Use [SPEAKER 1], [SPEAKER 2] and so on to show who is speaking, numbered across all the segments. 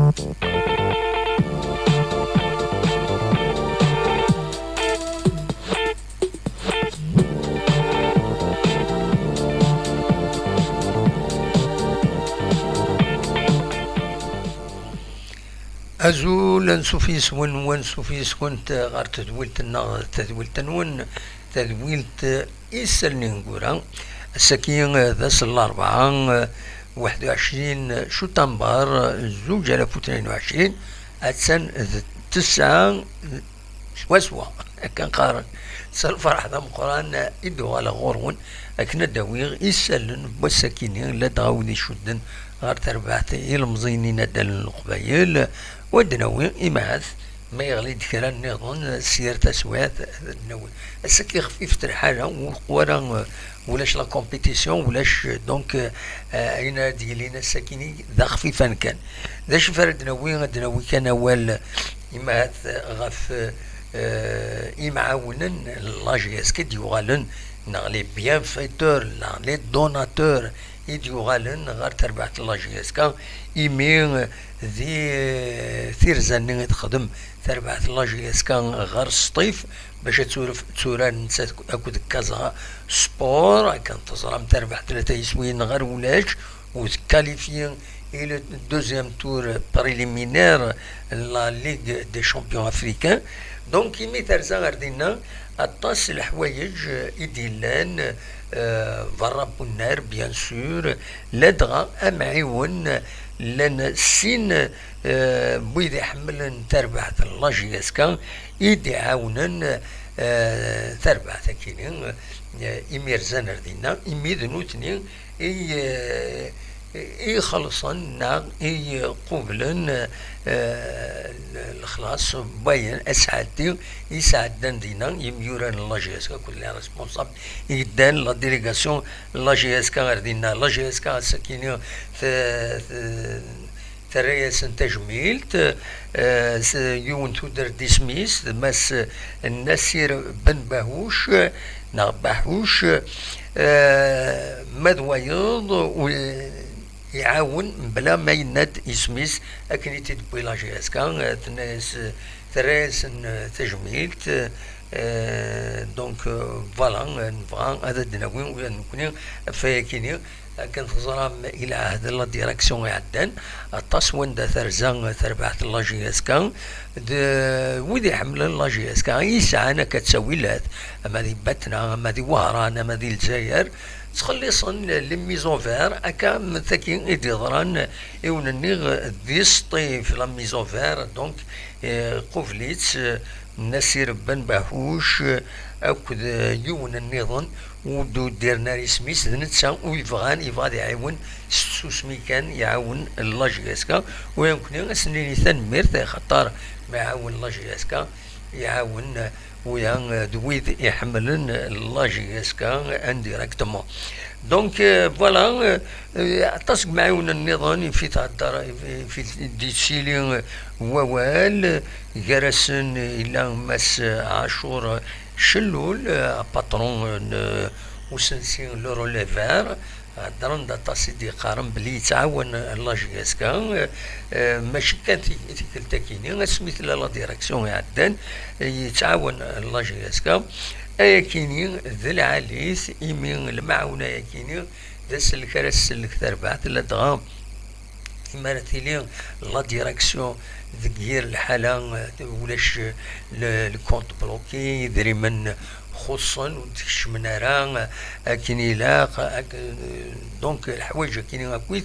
[SPEAKER 1] أزول نسوفيس ون سوفيس كنت غار تدويلت النغ تدويلت نون تدويلت إسلني نقولها السكين ذاس الأربعة 21 شتنبر 2022 أتسن 9 وسوا كان قارن سالفرح ذا مقران إدو على غورون أكنا داويغ إسلن بسكينين لا دغاوني شدن غار تربعتي المزينين دال القبايل ودنوي إماث ما يغلي دكرا نظن سير تسوات النووي السكي خفيف الحاجة وقورا ولاش لا كومبيتيسيون ولاش دونك اين ديالينا الساكني ذا خفيفا كان ذا شفر دنوي كان اول إماث غف يمعاونن لاجيس كيديوغالن نغلي بيان فايتور نغلي دوناتور يديوغالن غير تربعة لاجيس كان إيمين ذي ثيرزان تخدم تربعة لاجيس كان غير سطيف باش توران نسات اكود كازا سبور كان تزرم تربح 3 يسوين غير ولاش وتكاليفيين الى الدوزيام تور بريليمينير لا ليغ دي شامبيون افريكان دونك يمي ترزا غردينا الطاس الحوايج إديلان فرابو النار بيان سور لدغا أمعيون لان سين بويدي حملن تربعة اللاجياسكا يدي عاونن تربعة كينين إمير زانر دينا إميد نوتنين اي خلصن اي قبلن الخلاص باين اسعدتي يساعدن دينا يميوران لا جي اس كا كل ريسبونسابل يدان لا ديليغاسيون لا جي اس كا غير دينا لا جي اس كا ساكينين تريس تجميلت يون تودر ديسميس ماس النسير بن باهوش نا باهوش مدويض يعاون بلا ما يند يسميس اكني تدبي لا جي اس كان تناس تريس تجميلت دونك فوالا نبغى هذا الدناوين ونكون فاكيني كان تزرم الى عهد لا ديريكسيون عدان التصوين دا ثرزان تربعت لا جي اس كان ويدي حمل لا جي اس كان يسعانا كتسوي لات اما دي باتنا اما دي وهران اما دي الجزائر تخلصن لي ميزوفير اكا مثاكين ايدي ضران اونني دي سطي في لا ميزوفير دونك قفليت نسير بن باهوش اكد يون النظام ودو ديرنا رسميس نتسا ويبغى يعاون سوسمي كان يعاون لا جي اس كا ويمكن سنين ثنمير خطر ما يعاون لا جي اس كا يعاون ويا دويد يحملن لا جي اس كا انديريكتومون دونك فوالا تصق معاون النظام في تهدر في ديسيلي ووال جرسن الى مس عاشور شلول باترون وسنسين لو روليفير درن دا تاسيدي قارن بلي يتعاون لا جي اس كا ماشي كانت تكلتاكيني سميت لا ديريكسيون عدان يتعاون لا جي اس كا كيني ذا العاليس يمين المعاونة كيني ذا السلك راه السلك تربعت لا دغا يمارثيلي لا ديريكسيون ذكير الحالة ولاش الكونت بلوكي يدري من خصوصا وتكش من راه كيني لاق دونك الحوايج كيني اكويت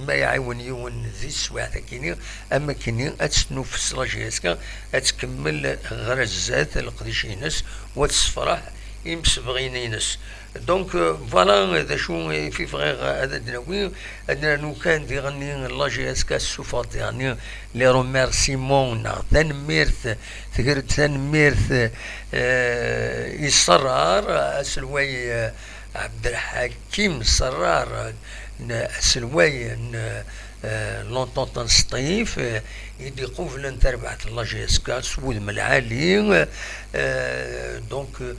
[SPEAKER 1] ما يعاون يون ذي السوايع كيني اما كيني اتنفس لا جي اس كا اتكمل غرزات القديشينس وتصفرح يمسبغينينس دونك فوالا ذا شو في فغير هذا الدناوي عندنا نو كان ديغني لا جي اس كا السوفات يعني لي روميرسيمون تنميرث تقدر تنميرث يصرار اسلوي عبد الحكيم صرار اسلوي لونطونت نسطيف يدي قوفلن تربعت لا جي اس كا سود من العالي دونك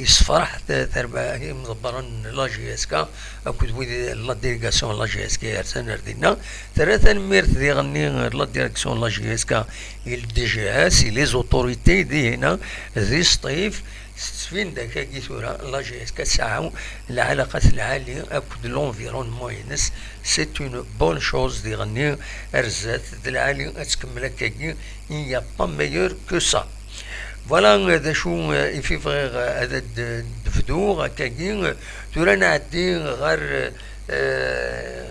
[SPEAKER 1] يصفرح تربع هي مضبرا لا جي اس كا اكود ويدي لا ديليغاسيون لا جي اس كا ارسن ردينا ثلاثه ميرت دي غني لا ديريكسيون لا جي اس كا الدي جي اس لي زوتوريتي دي هنا ذي سطيف فين داك كي ثورا لا جي اس كتساعو العلاقات العاليه اكود لونفيرونمون ينس سي اون بون شوز دي غني ارزات العالي تكمل كاكي يا با ميور كو سا فوالا دا شو يفي فغير هذا دفدو هكاكي ثورا نعدي غير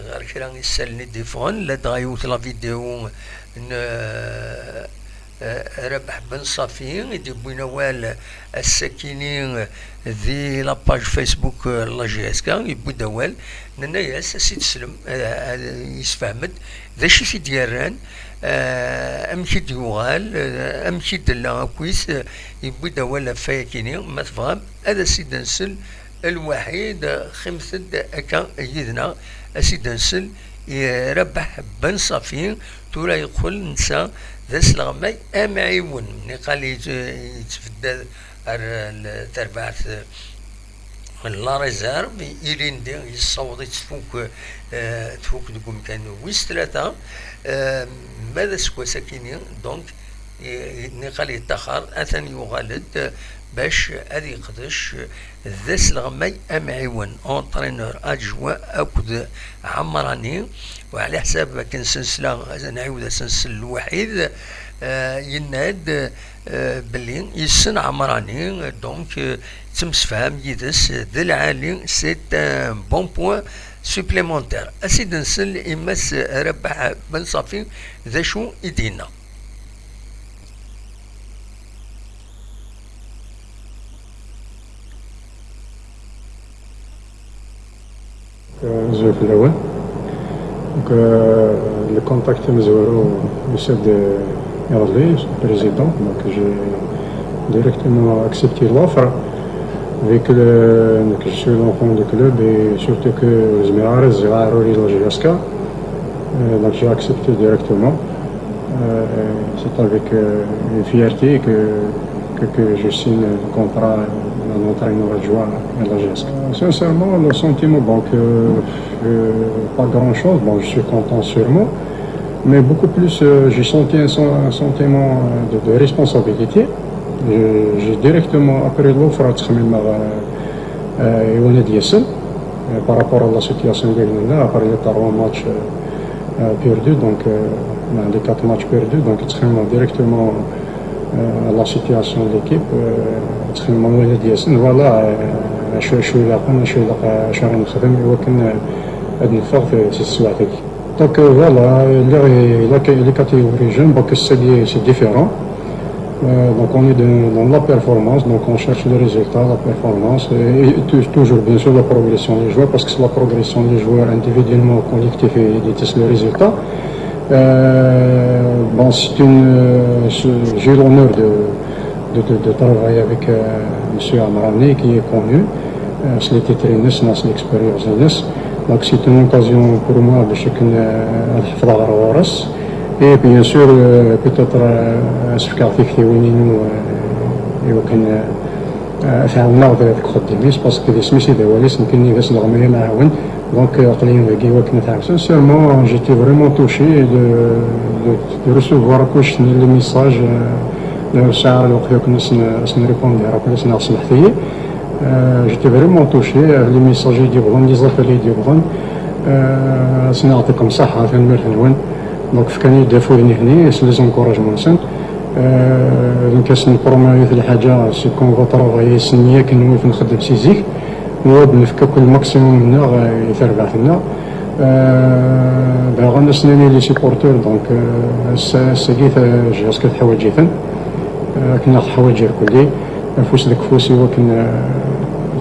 [SPEAKER 1] غير كرا يسالني ديفون لا دغيوت لا فيديو ربح بن صافي يدي بوينوال الساكنين ذي لاباج فيسبوك لا جي اس كا يبو دوال نناياس سي تسلم يسفهمد ذا شي في دياران امشي ديوغال امشي دلا كويس يبو دوال فايكيني ما تفهم هذا سيد نسل الوحيد خمسة أكا يدنا سيد نسل يربح بن صافي تورا يقول نسا ذا سلغمي أمعيون من قال يتفدى تربعت لا ريزيرف إلين دي يصوت تفوق دكم كانوا ويس ثلاثة ماذا سكوا ساكنين دونك نقال يتأخر أثني يغالد باش هذي يقدش ذا سلغمي أمعيون أونترينور أجواء أكد عمراني وعلى حساب كان سلسلة نعيود سلسل الوحيد يناد بلي يسن عمراني دونك تمسفهم يدس ذا العالي سيت بون بوان سوبليمونتير أسيد نسل إماس ربح بن صافي ذا شو يدينا
[SPEAKER 2] زوج في الأول دونك لو كونتاكت مزورو يسد يرلي بريزيدون دونك جي ديريكتومون اكسبتي لوفر avec donc je suis l'enfant du club et surtout que les Mirares ont eu la GSK donc j'ai accepté directement c'est avec une fierté que je signe le contrat d'un entraîneur adjoint à la GSK. Sincèrement, le sentiment, donc, pas grand chose, bon, je suis content sûrement, mais beaucoup plus, j'ai senti un sentiment de responsabilité. J'ai directement, après l'offre, par rapport à la situation de l'Union, après les 3 matchs perdus, donc les 4 matchs perdus, donc directement la situation de l'équipe تخيما ولد ياسن فوالا شويه لاقنا شويه لاقا شهر نخدم ولكن هاد الفرق في السوايع هادي دونك فوالا لي كاتيجوري جون دونك سي ديفيرون donc on est dans la performance, donc on cherche le résultat, la performance et toujours bien sûr la progression des joueurs parce que c'est la progression des joueurs individuellement, collectif et le résultat. Bon, j'ai l'honneur de travailler avec M. Amrani qui est connu, c'est l'été-traîneur, c'est l'expérience de Nice. Donc c'est une occasion pour moi de chacun de et bien sûr peut-être سفكارتي كثيوينين وكان فعلنا غير قداميس باسكو دي سميتي دواليس يمكن ناس نغمي معاون دونك قليل كي وكنا تعرفون سيرمون جيتي فريمون توشي دو ريسيفوار كلشي لي ميساج الساعه الوقت كنا نريبوندي راه كنا نسمح فيه جيتي فريمون توشي لي ميساج اللي يبغون لي زابيل اللي يبغون سنعطيكم صحه في المرحله دونك كان يدافعوني هنا سي لي زونكوراجمون سان دونك نبروموي في الحاجه سي كون فو طرافاي سنيه كنوي في نخدم سيزيك نوض نفكك الماكسيموم منا يتربع فينا باغا نسناني لي سيبورتور دونك ساقيت جاسكت حوايجيتن كنا حوايجي كلي فوس داك فوسي وكن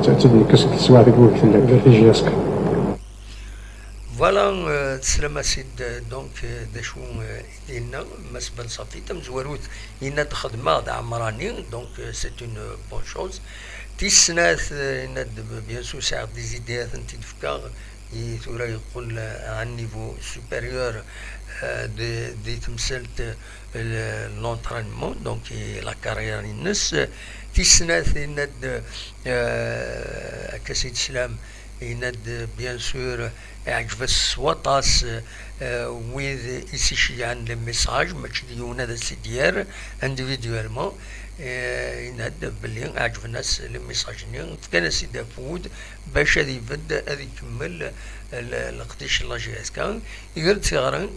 [SPEAKER 2] تدنكس سواع داك الوقت اللي درتي جاسك
[SPEAKER 1] فوالا تسلم سيد دونك داشو ديالنا ماس بن صافي تم زواروت يناد خدمه د عمراني دونك سي اون بون شوز تيسنات يناد بيان سور ساعد دي زيديات انت تفكا ثورة يقول عن نيفو سوبيريور دي تمثلت لونترينمون دونك لا كارير الناس تيسناث يند كسيد سلام يند بيان سور يعجب السواطاس ويذ يسيشي عن الميساج ماشي ديون هذا السيديار انديفيدوالمون ينهد بلي عجب الناس الميساجني كان سيدا فود باش هذا يبدا هذا يكمل القديش لا جي اس كان يقدر تيغران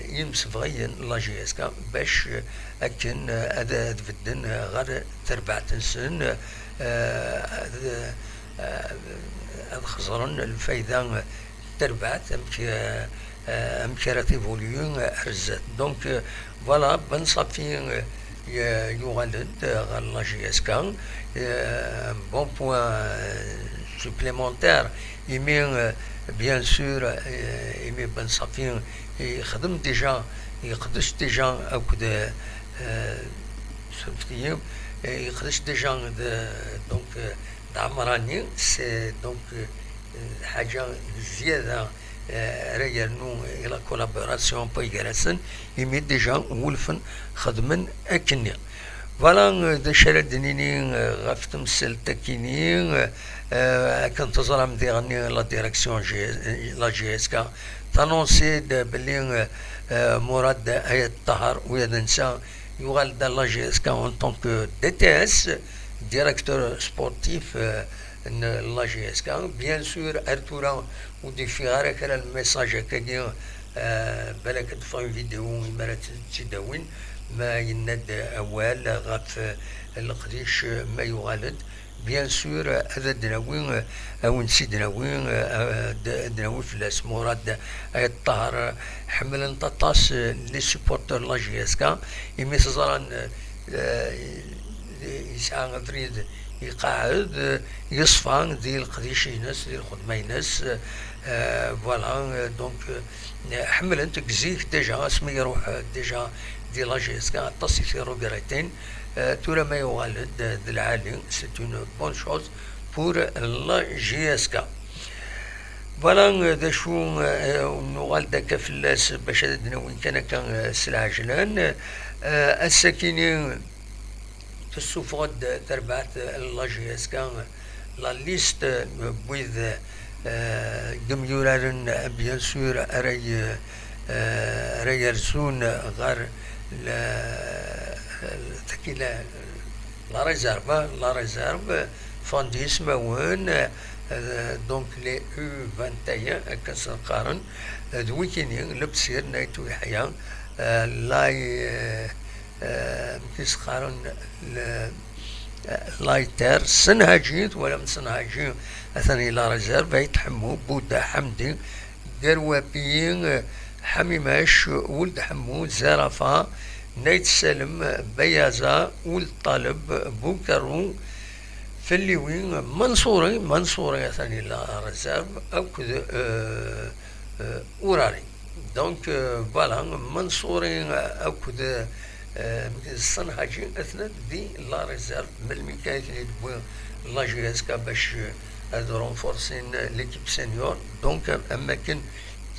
[SPEAKER 1] يمسفغين لا جي اس كان باش اكن هذا تبدن غير تربع تنسن خسرن الفايدة تربعت أمكرة إيفوليون أرزت دونك فوالا بنصفي يغلد غير لا جي اس كان بون بوان سوبليمونتير يمين بيان سور يمين بنصفي يخدم ديجا يقدش ديجا أو كده سوفتيم يقدش ديجا دونك دعمراني سي دونك حاجة زيادة ريالنو إلى كولابوراسيون بيجرسن يمي ديجا ولفن خدمن أكني فوالا دا شرد دنيني غفت مسل تكيني كنت تظلم ديغني لا ديريكسيون لا جي اس كا تانونسي بلي مراد آية الطهر ويدنسا يغال دا لا جي اس كا اون طونك دي تي اس ديريكتور سبورتيف لا جي اس كا بيان سور ارتورا ودي في غارك على الميساج هكاكي بالك تفاين فيديو مرات تداوين ما يند أول غف القديش ما يغالد بيان سور هذا دناوين أو نسي دناوين دناوين في لاس مراد الطهر حمل تطاس لي سوبورتر لا جي اس كا يمي صزران يسعى تريد يقعد يصفان ديال القديش ينس ديال الخدمة ينس فوالا دونك حمل انت كزيك ديجا اسمي يروح ديجا دي لا جي اس كا تصي في روغريتين تورا ما يغالد العالي سي اون بون شوز بور لا جي اس كا فوالا دا شو نغال داك فلاس باش هادنا وين كان سلعجلان الساكنين في السفود تربعت لا جي اس كا لا ليست بويذ جميورارن بيان سور راي يرسون غير تكيلا لا ريزيرف فانديس ماون دونك لي او 21 كسر قارن دويكينين لبسير نايتو يحيى لاي مكيس قارن لايتر سنهاجيت ولا من سنهاجي اثني لا ريزيرف يتحمو بودا حمدي قروابيين حميماش ولد حمود زرفا نيت سلم بيازا ولد طالب بوكرو في الليوين منصوري ثاني لا ريزيرف او كذا اوراري دونك فوالا منصوري او كذا الصنهاجي اثناء دي لا ريزيرف من الميكانيك اللي تبوي لا جي اس كا باش هادو رونفورسين ليكيب سينيور دونك اما كان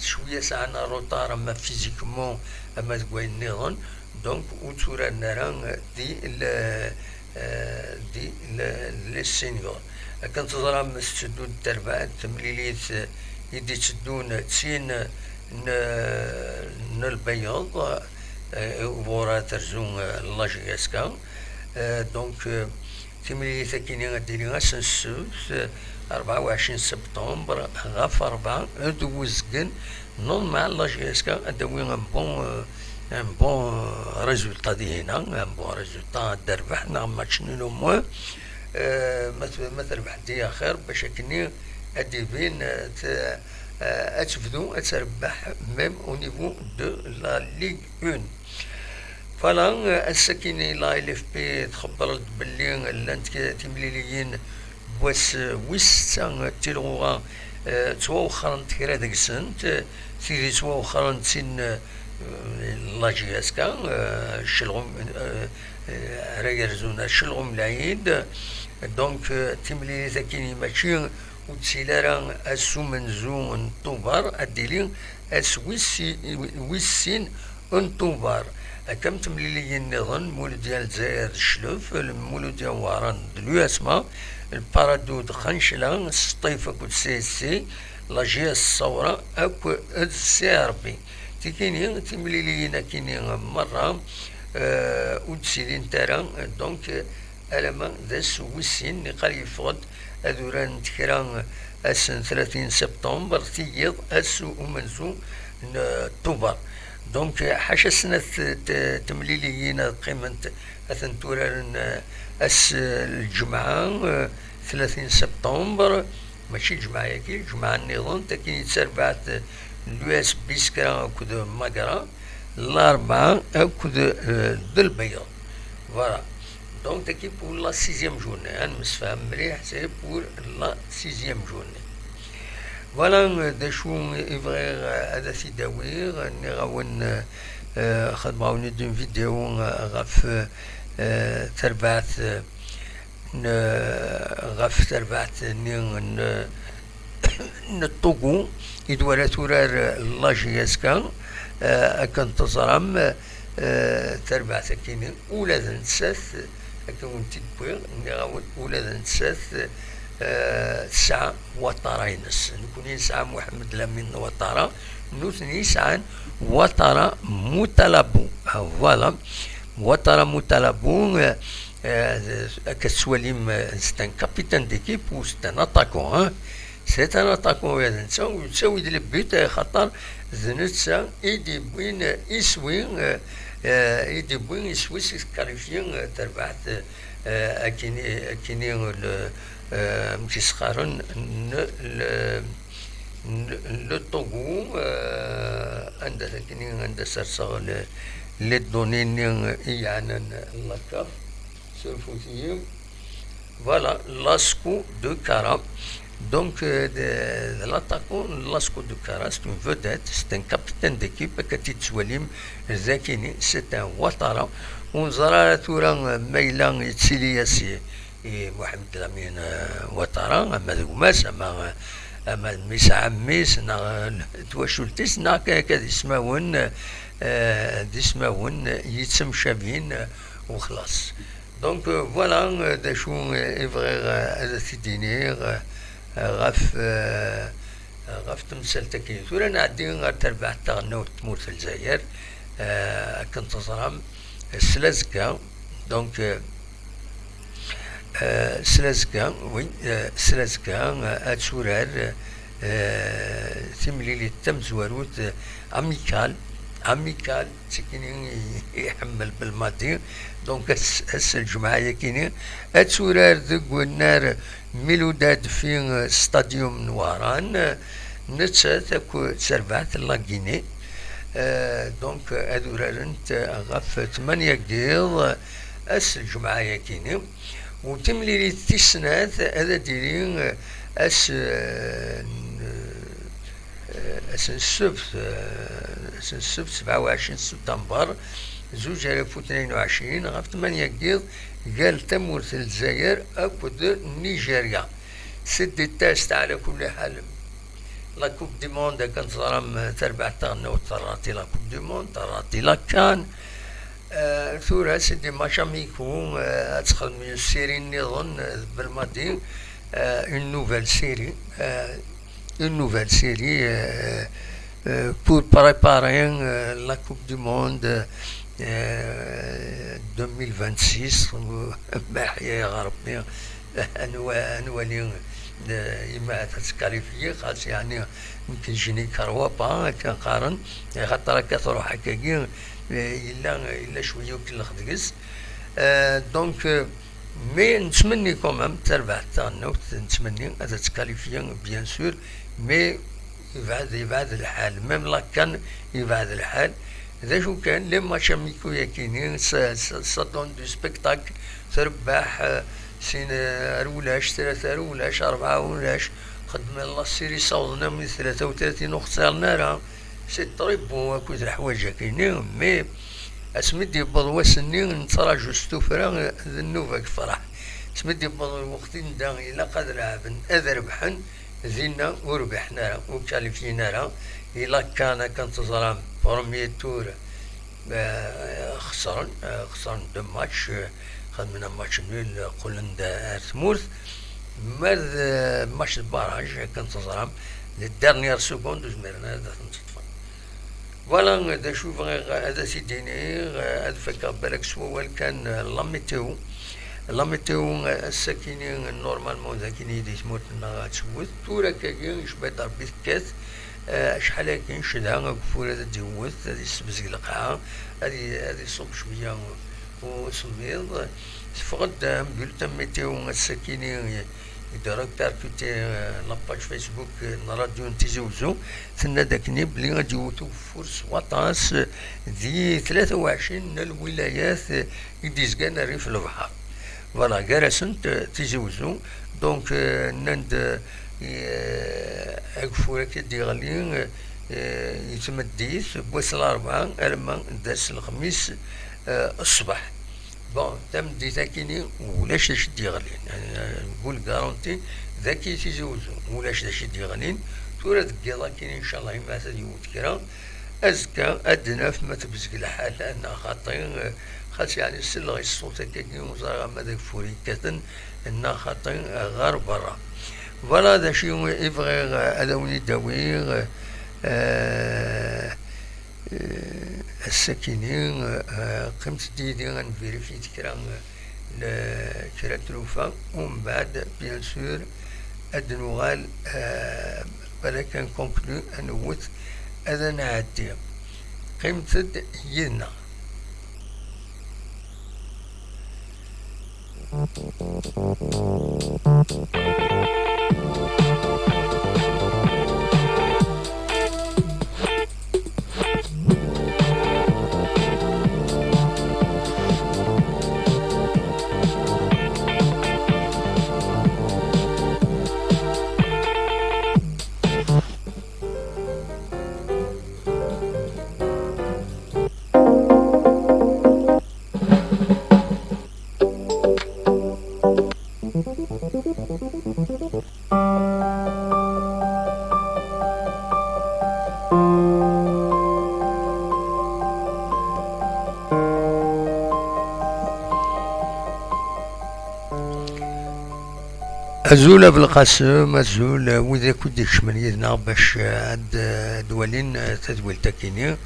[SPEAKER 1] شويه ساعنا روتار اما فيزيكمون اما تقوي النظام دونك وتورا نرى دي لي سينيور كنت تظلم تسدون التربات مليليت يدي تسدون تسين البياض ورا ترزون لا جي اس كا دونك تمليليت كيني ديريها سنسوس 24 سبتمبر غاف 4 دوزكن نون مع لا جي اس كا ادوي ان بون ريزولتا دي هنا ان بون ريزولتا دربحنا ماتش نو مو ما تربح دي خير باش كني ادي بين اتفدو اتربح ميم او نيفو دو لا ليغ 1 فوالا السكيني لا ال اف بي تخبرت باللي لانت تمليليين بواس ويس تيلغوغا توخرن تكرا ديك السنت تيري توخرن تسين لا جي اس كا شلغم رايرزونا شلغم العيد دونك تملي ذاكيني ماشي وتسيلارا اسو منزو انطوبر اديلي اس ويسين انطوبر كم تمليلي النظام مولود ديال الجزائر الشلوف المولود ديال وهران دلو اسما البارادود خنشلا السطيفة كود سي لاجيا الصورة اكو السي ربي تكيني تمليلينا كيني مرة ودسيلين تارا دونك ألما داس وسين قال يفقد أدوران تكرا أسن 30 سبتمبر تيض أسو ومنزو طوبر دونك حاشا سنة تمليليين قيمة أثن توران أس الجمعة 30 سبتمبر ماشي الجمعة ياكي الجمعة النظام تكين يتسربعت اليوس بيسكرا كود مقرا الأربعة كود البيض فوالا دونك تاكي بور لا سيزيام جورني أنا مسفهم مليح سي بور لا سيزيام جورني فوالا دا شو إفغيغ هذا في داوير ني غاون خدماوني دون فيديو غاف تربعت غاف تربعت نطوغو يدورا تورار لاجياسكا أكن تزرم تربعت كيني ولاد نسات أكون تدبير ولاد نسات ساعة وطارة ينس نكون ساعة محمد لامين وطارة نوثني ساعة وطارة مطلبو فوالا وطارة مطلبو كسواليم سيت ان كابيتان ديكيب و سيت ان اتاكون سيت ان اتاكون هذا نتا ويتساوي ديال البيت خاطر زنتسا ايدي بوين يسوي ايدي بوين يسوي سكاليفيان تربعت اكيني مشي سخارن لو طوغو عندها كيني عندها سرسغ لي دونين يعنى لاكاف سوفوتيم فوالا لاسكو دو كارا دونك l'attaquant Lasco de Cara c'est une vedette, c'est un capitaine d'équipe كتي تسواليم زاكيني c'est un وطرة ونزرا تورا ميلان يتسيلياسي محمد لامين وطرة اما ذوماس اما ميس عميس تواشلتيس كذا يسماون يتسمشابين وخلاص دونك فوالا دا شو إفغيغ هذا تديني غاف تمثال تكيني تورا نعدي غير تربع تاغنا وتموت في الجزائر كنت تزرم سلازكا دونك سلازكا وي سلازكا اتسورار تمليلي تم زواروت اميكال تكيني يحمل بالماضي دونك هس الجمعة يكيني اتسورار ذق النار ميلوداد في ستاديوم نواران نتسا تاكو تسربعت لاكيني دونك ادورارنت غاف 8 قيض اس الجمعة يكيني وتملي التسنات هذا ديرين اس السبت 27 سبتمبر 2022 غاف 8 قيض قال تمورت الجزائر اكود نيجيريا سد تاست على كل حال لا كوب دي موند كانت ظلام تربع تاغنا وطراتي لا كوب دي موند طراتي لا كان ثورة سيدي ماشاميكو ادخل من السيري نظن بالماضي une nouvelle série pour préparer la Coupe du Monde 2026 بحياة غربية أنوالي إما تسكاليفية خاص يعني يمكن جيني كروابا كنقارن خاطر كثروا حكاكي إلا شوية يمكن لخدقس دونك مي نتمني كومام تربع تاعنا نتمني هذا تسكاليفيا بيان سور مي يبعد الحال ميم لا كان يبعد الحال إذا شو كان لي ماتش اميكو ياكينين ساتون دو سبيكتاكل تربح سين رولاش 3 رولاش 4 رولاش خدم الله السيري صوتنا من 33 وخسرنا راه سي طريب وكود الحوايج كاينين مي اسمي دي بضوا سنين نتراجو ستوفرا النوفا فرح سمدي بضو الوقت دا إلا قد لعبن أذا ربحن زينا وربحنا وكالفينا إلا كان تظلم بروميي تور خسرن دو ماتش خدمنا ماتش نول قلن دا ثمورث ماتش الباراج كان تظلم للدرنيير سكوند وزمرنا هذا تنصدفن فوالا دا شوف هذا سيديني هذا فكر بالك سوال كان لاميتيو الساكنين نورمالمون ذاكيني دي تموتنا تسوت تورا كاين شبه ضربي كاس شحال كاين شدها كفوره تجوز هذه السبزق القاعه هذه صوب شويه وسميض فقد بلت ميتيو الساكنين يدرك بيركوتي لاباج فيسبوك راديو تيزوزو ثنا داكني بلي غادي يوتو فورس وطاس دي 23 الولايات يديزكان ريف البحر فوالا جالسنت تيزوزو دونك نند اكفورا كدي غاليين يتمديت بوس الاربعاء لما داس الخميس الصباح بون تم دي تاكيني ولاش داش دي غاليين يعني نقول كارونتي ذاكي تيزوزو ولاش داش دي غاليين تورا دكيضا كاين ان شاء الله ما تديوت كرا ازكى ادنى فما تبزق الحال لان خاطين خاص يعني السلغ الصوت كاين وزارة ماذا فوري كاتن ان خاطين غار برا فوالا دا شي يبغي هذا وني داوي الساكنين قمت ديدي غنفيريفي كرا تلوفا ومن بعد بيان سور ادنوغال بلا كان كونكلو انوت هذا نعدي قمت يدنا أزول بالقاسم أزول وإذا كنت يكشمل يدنا باش عاد دوالين تدويل تاكيني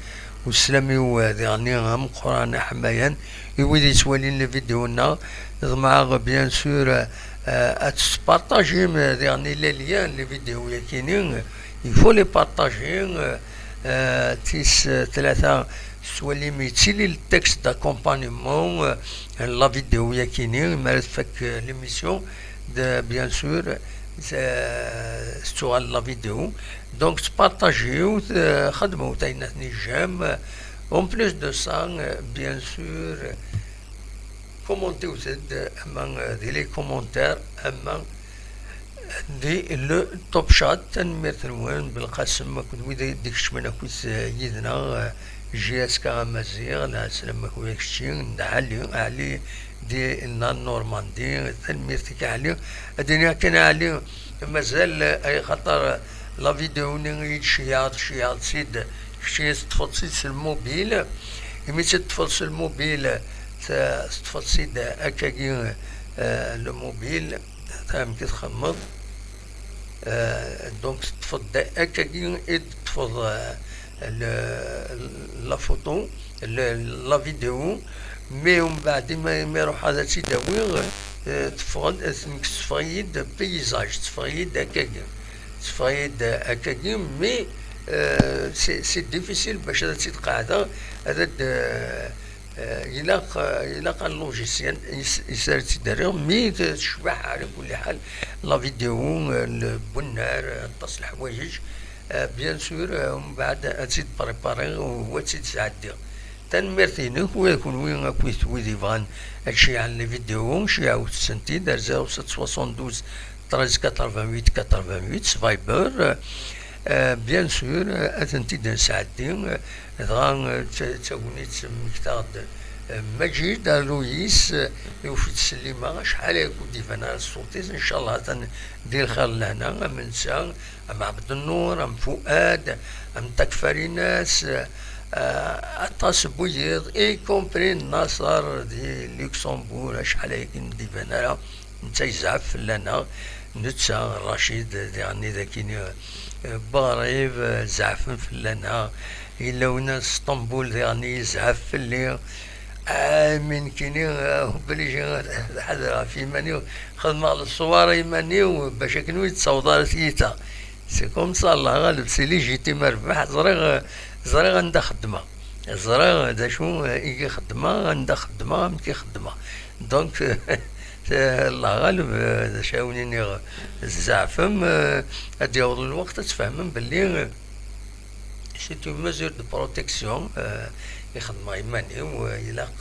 [SPEAKER 1] والسلامي وذيعني غام قرآن حمايان وإذا يتوالين الفيديونا مع بيان سور أتسبارتاجي ذيعني ليان لي فيديو يكيني يفو لي بارتاجي تيس ثلاثة سوالي ميتسيلي التكست داكومبانيمون لا فيديو يكيني مارس فك ليميسيون bien sûr sur la vidéo donc partagez خدموا تايناتني جام en plus de ça bien sûr commentez aussi les commentaires دي لو توب شات تنمير تنوان بالقسم كنت ويدا ديكش من كويس يدنا جي اس كا مزيغ لا سلام كويكشين علي دي النان نورماندي تنميرتك عليه الدنيا كان عليه مازال اي خطر لا فيديو نيجي شياط سيد شي تفصيل الموبيل يمي تفصيل الموبيل تفصيل هكاكي لو موبيل تام كتخمض دونك تفض هكاكي تفض لا فوتو لا فيديو مي ومن بعد ما يروح هذا تيداوي تفقد تفقيد بيزاج تفقيد هكاكي مي سي ديفيسيل باش هذا تيتقاعد هذا يلاقى اللوجيسيان يسار تيداريو مي تشبح على كل حال لا فيديو البنار تصل حوايج بيان سور ومن بعد تزيد بريباري وهو تيتعدي تنمرتينك ويكون وين كويت ويدي فان هادشي على لي فيديو شي عاود سنتي دار 0772 13 88 فايبر بيان سور اتنتي دان ساعتين دغا تاونيت مكتاد مجيد لويس يوفي تسليمة شحال يكون ديفانا الصوتيز ان شاء الله ندير خير لهنا من سان ام عبد النور ام فؤاد ام تكفري ناس اطاس بويض اي كومبري النصر دي لوكسمبور شحال يكون ديفانا نتا يزعف لنا نتا رشيد يعني ذاكيني باريف زعفن فلنا إلا ونا اسطنبول يعني يزعف في اللي من كيني بلي حدا في مانيو خدم على الصواري مانيو باش كانوا يتصوضوا ثيتا سي كوم صا الله غالب سي ليجيتي مربح زرا عندها خدمه زرا دا شو يجي خدمه عندها خدمه مكي خدمه دونك الله غالب شاونيني الزعفم هاد يوض الوقت تفهمن باللي سيت اون ميزور دو بروتيكسيون يخدم يماني ويلاق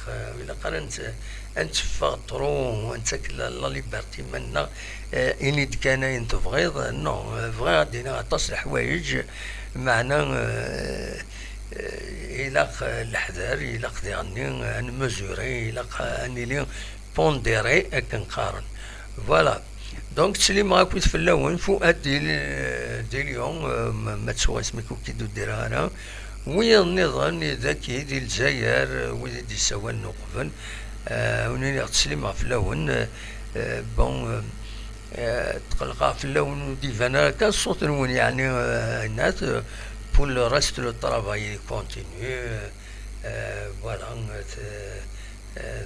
[SPEAKER 1] انت فاطرو انت لا ليبرتي منا اني كان انت بغيض نو بغا دينا تصل حوايج معنا يلاق الحذر يلاق يعني ان ميزوري يلاق اني لي بونديري كنقارن فوالا دونك تسليم غاكويت في اللون فؤاد ديال اليوم ما تسوى اسمك كيدو ديرها انا ويا النظام ذاكي ديال الجزائر ويا دي سوا النقبل ونيني تسليم في اللون بون تقلقا في اللون ديفانا كان الصوت نون يعني الناس بول لو ريست لو طرافاي كونتينيو فوالا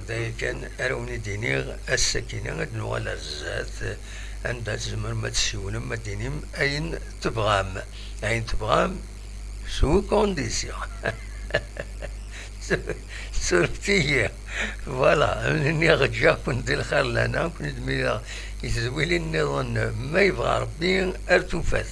[SPEAKER 1] ذاك كان أروني دينيغ السكينة غاد نوغال الزات عندها زمر ما تسيونا ما دينيم أين تبغام سو كونديسيون سورتيه فوالا مني غجا كنت دير الخير لنا كنت دميلا يتزويلي النظام ما يبغى ربي ارتوفات